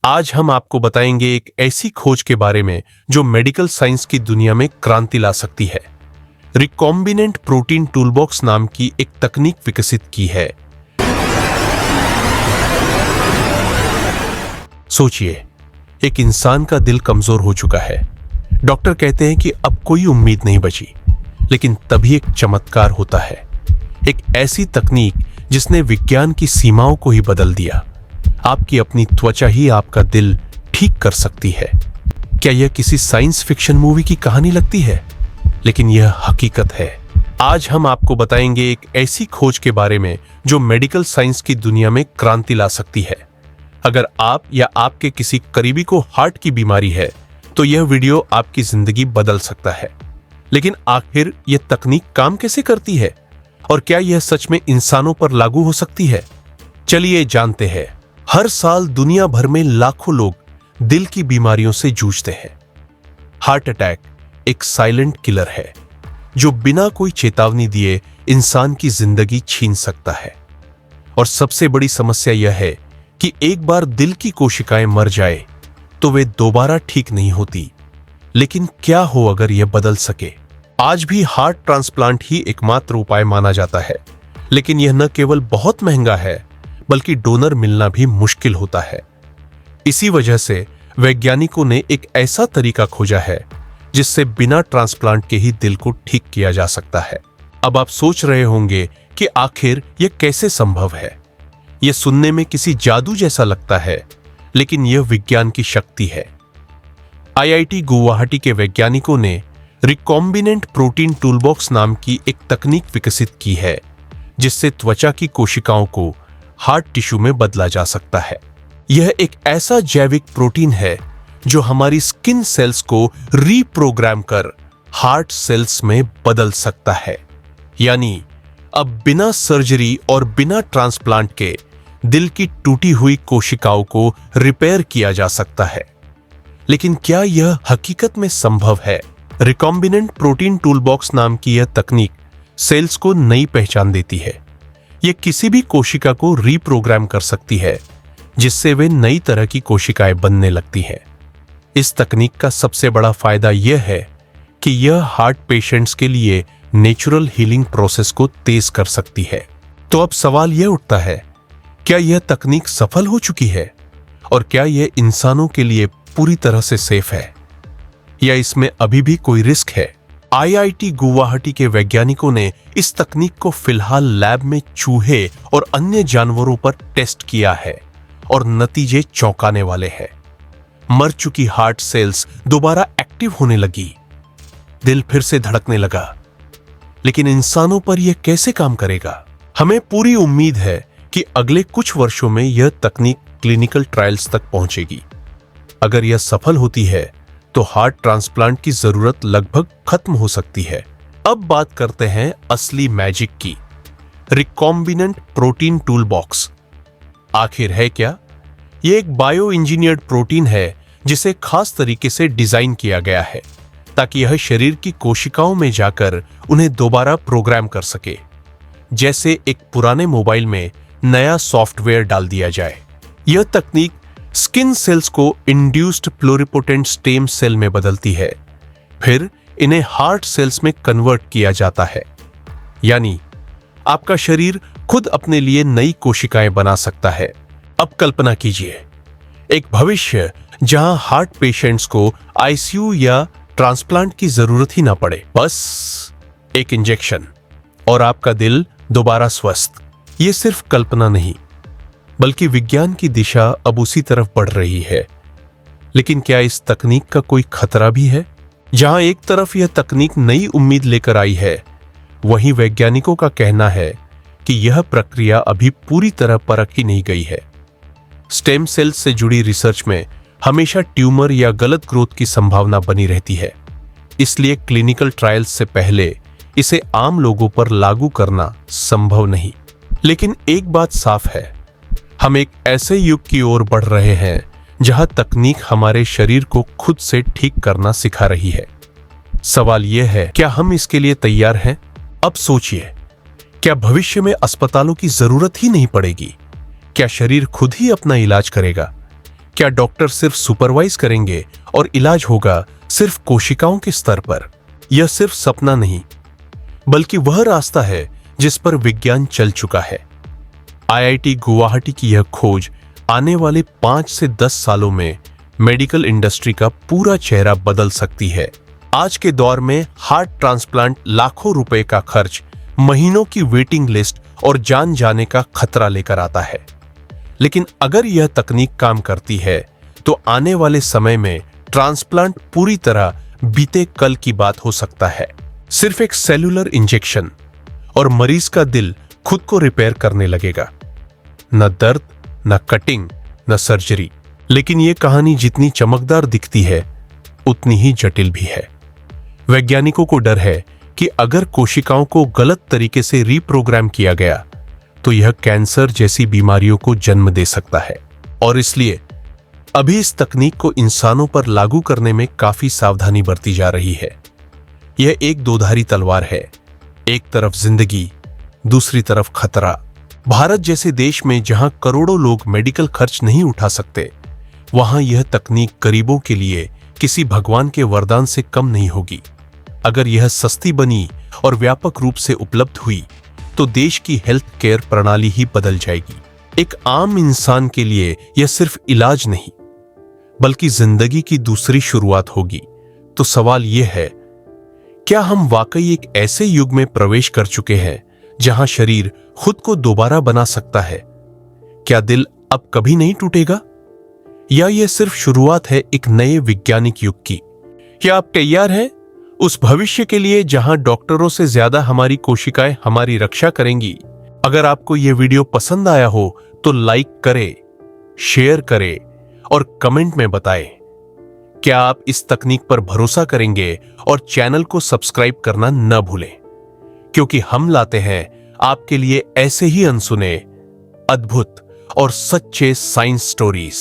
आज हम आपको बताएंगे एक ऐसी खोज के बारे में जो मेडिकल साइंस की दुनिया में क्रांति ला सकती है। रिकॉम्बिनेंट प्रोटीन टूलबॉक्स नाम की एक तकनीक विकसित की है। सोचिए, एक इंसान का दिल कमजोर हो चुका है। डॉक्टर कहते हैं कि अब कोई उम्मीद नहीं बची, लेकिन तभी एक चमत्कार होता है। एक ऐसी तकनीक जिसने विज्ञान की सीमाओं को ही बदल दिया। आपकी अपनी त्वचा ही आपका दिल ठीक कर सकती है। क्या यह किसी साइंस फिक्शन मूवी की कहानी लगती है? लेकिन यह हकीकत है। आज हम आपको बताएंगे एक ऐसी खोज के बारे में जो मेडिकल साइंस की दुनिया में क्रांति ला सकती है। अगर आप या आपके किसी करीबी को हार्ट की बीमारी है तो यह वीडियो आपकी जिंदगी बदल सकता है। लेकिन आखिर यह तकनीक काम कैसे करती है और क्या यह सच में इंसानों पर लागू हो सकती है? चलिए जानते हैं। हर साल दुनिया भर में लाखों लोग दिल की बीमारियों से जूझते हैं। हार्ट अटैक एक साइलेंट किलर है जो बिना कोई चेतावनी दिए इंसान की जिंदगी छीन सकता है। और सबसे बड़ी समस्या यह है कि एक बार दिल की कोशिकाएं मर जाए तो वे दोबारा ठीक नहीं होती। लेकिन क्या हो अगर यह बदल सके? आज भी हार्ट ट्रांसप्लांट ही एकमात्र उपाय माना जाता है, लेकिन यह न केवल बहुत महंगा है बल्कि डोनर मिलना भी मुश्किल होता है। इसी वजह से वैज्ञानिकों ने एक ऐसा तरीका खोजा है जिससे बिना ट्रांसप्लांट के ही दिल को ठीक किया जा सकता है। अब आप सोच रहे होंगे कि आखिर यह कैसे संभव है। यह सुनने में किसी जादू जैसा लगता है, लेकिन यह विज्ञान की शक्ति है। IIT गुवाहाटी के वैज्ञानिकों ने रिकॉम्बिनेंट प्रोटीन टूलबॉक्स नाम की एक तकनीक विकसित की है जिससे त्वचा की कोशिकाओं को हार्ट टिश्यू में बदला जा सकता है। यह एक ऐसा जैविक प्रोटीन है जो हमारी स्किन सेल्स को रीप्रोग्राम कर हार्ट सेल्स में बदल सकता है। यानी अब बिना सर्जरी और बिना ट्रांसप्लांट के दिल की टूटी हुई कोशिकाओं को रिपेयर किया जा सकता है। लेकिन क्या यह हकीकत में संभव है? रिकॉम्बिनेंट प्रोटीन टूलबॉक्स नाम की यह तकनीक सेल्स को नई पहचान देती है। यह किसी भी कोशिका को रीप्रोग्राम कर सकती है जिससे वे नई तरह की कोशिकाएं बनने लगती हैं। इस तकनीक का सबसे बड़ा फायदा यह है कि यह हार्ट पेशेंट्स के लिए नेचुरल हीलिंग प्रोसेस को तेज कर सकती है। तो अब सवाल यह उठता है, क्या यह तकनीक सफल हो चुकी है और क्या यह इंसानों के लिए पूरी तरह से सेफ है या इसमें अभी भी कोई रिस्क है? IIT गुवाहाटी के वैज्ञानिकों ने इस तकनीक को फिलहाल लैब में चूहे और अन्य जानवरों पर टेस्ट किया है और नतीजे चौंकाने वाले हैं। मर चुकी हार्ट सेल्स दोबारा एक्टिव होने लगी, दिल फिर से धड़कने लगा। लेकिन इंसानों पर यह कैसे काम करेगा? हमें पूरी उम्मीद है कि अगले कुछ वर्षों में यह तकनीक क्लिनिकल ट्रायल्स तक पहुंचेगी। अगर यह सफल होती है तो हार्ट ट्रांसप्लांट की जरूरत लगभग खत्म हो सकती है। अब बात करते हैं असली मैजिक की। रिकॉम्बिनेंट प्रोटीन टूलबॉक्स आखिर है क्या? यह एक बायो इंजीनियर्ड प्रोटीन है जिसे खास तरीके से डिजाइन किया गया है ताकि यह शरीर की कोशिकाओं में जाकर उन्हें दोबारा प्रोग्राम कर सके, जैसे एक पुराने मोबाइल में नया सॉफ्टवेयर डाल दिया जाए। यह तकनीक स्किन सेल्स को इंड्यूस्ड प्लुरिपोटेंट स्टेम सेल में बदलती है, फिर इन्हें हार्ट सेल्स में कन्वर्ट किया जाता है। यानी आपका शरीर खुद अपने लिए नई कोशिकाएं बना सकता है। अब कल्पना कीजिए एक भविष्य जहां हार्ट पेशेंट्स को ICU या ट्रांसप्लांट की जरूरत ही ना पड़े, बस एक इंजेक्शन और आपका दिल दोबारा स्वस्थ। यह सिर्फ कल्पना नहीं बल्कि विज्ञान की दिशा अब उसी तरफ बढ़ रही है। लेकिन क्या इस तकनीक का कोई खतरा भी है? जहां एक तरफ यह तकनीक नई उम्मीद लेकर आई है, वहीं वैज्ञानिकों का कहना है कि यह प्रक्रिया अभी पूरी तरह परख ही नहीं गई है। स्टेम सेल्स से जुड़ी रिसर्च में हमेशा ट्यूमर या गलत ग्रोथ की संभावना बनी रहती है, इसलिए क्लिनिकल ट्रायल्स से पहले इसे आम लोगों पर लागू करना संभव नहीं। लेकिन एक बात साफ है, हम एक ऐसे युग की ओर बढ़ रहे हैं जहां तकनीक हमारे शरीर को खुद से ठीक करना सिखा रही है। सवाल यह है, क्या हम इसके लिए तैयार हैं? अब सोचिए, क्या भविष्य में अस्पतालों की जरूरत ही नहीं पड़ेगी? क्या शरीर खुद ही अपना इलाज करेगा? क्या डॉक्टर सिर्फ सुपरवाइज करेंगे और इलाज होगा सिर्फ कोशिकाओं के स्तर पर? यह सिर्फ सपना नहीं, बल्कि वह रास्ता है जिस पर विज्ञान चल चुका है। आईआईटी गुवाहाटी की यह खोज आने वाले 5 से 10 सालों में मेडिकल इंडस्ट्री का पूरा चेहरा बदल सकती है। आज के दौर में हार्ट ट्रांसप्लांट लाखों रुपए का खर्च, महीनों की वेटिंग लिस्ट और जान जाने का खतरा लेकर आता है। लेकिन अगर यह तकनीक काम करती है तो आने वाले समय में ट्रांसप्लांट पूरी तरह बीते कल की बात हो सकता है। सिर्फ एक सेल्यूलर इंजेक्शन और मरीज का दिल खुद को रिपेयर करने लगेगा। न दर्द, न कटिंग, न सर्जरी। लेकिन यह कहानी जितनी चमकदार दिखती है उतनी ही जटिल भी है। वैज्ञानिकों को डर है कि अगर कोशिकाओं को गलत तरीके से रीप्रोग्राम किया गया तो यह कैंसर जैसी बीमारियों को जन्म दे सकता है। और इसलिए अभी इस तकनीक को इंसानों पर लागू करने में काफी सावधानी बरती जा रही है। यह एक दोधारी तलवार है, एक तरफ जिंदगी, दूसरी तरफ खतरा। भारत जैसे देश में जहां करोड़ों लोग मेडिकल खर्च नहीं उठा सकते, वहां यह तकनीक गरीबों के लिए किसी भगवान के वरदान से कम नहीं होगी। अगर यह सस्ती बनी और व्यापक रूप से उपलब्ध हुई तो देश की हेल्थ केयर प्रणाली ही बदल जाएगी। एक आम इंसान के लिए यह सिर्फ इलाज नहीं, बल्कि जिंदगी की दूसरी शुरुआत होगी। तो सवाल यह है, क्या हम वाकई एक ऐसे युग में प्रवेश कर चुके हैं जहां शरीर खुद को दोबारा बना सकता है? क्या दिल अब कभी नहीं टूटेगा? या यह सिर्फ शुरुआत है एक नए वैज्ञानिक युग की? क्या आप तैयार हैं उस भविष्य के लिए जहां डॉक्टरों से ज्यादा हमारी कोशिकाएं हमारी रक्षा करेंगी? अगर आपको यह वीडियो पसंद आया हो तो लाइक करें, शेयर करें और कमेंट में बताएं। क्या आप इस तकनीक पर भरोसा करेंगे? और चैनल को सब्सक्राइब करना न भूलें, क्योंकि हम लाते हैं आपके लिए ऐसे ही अनसुने, अद्भुत और सच्चे साइंस स्टोरीज।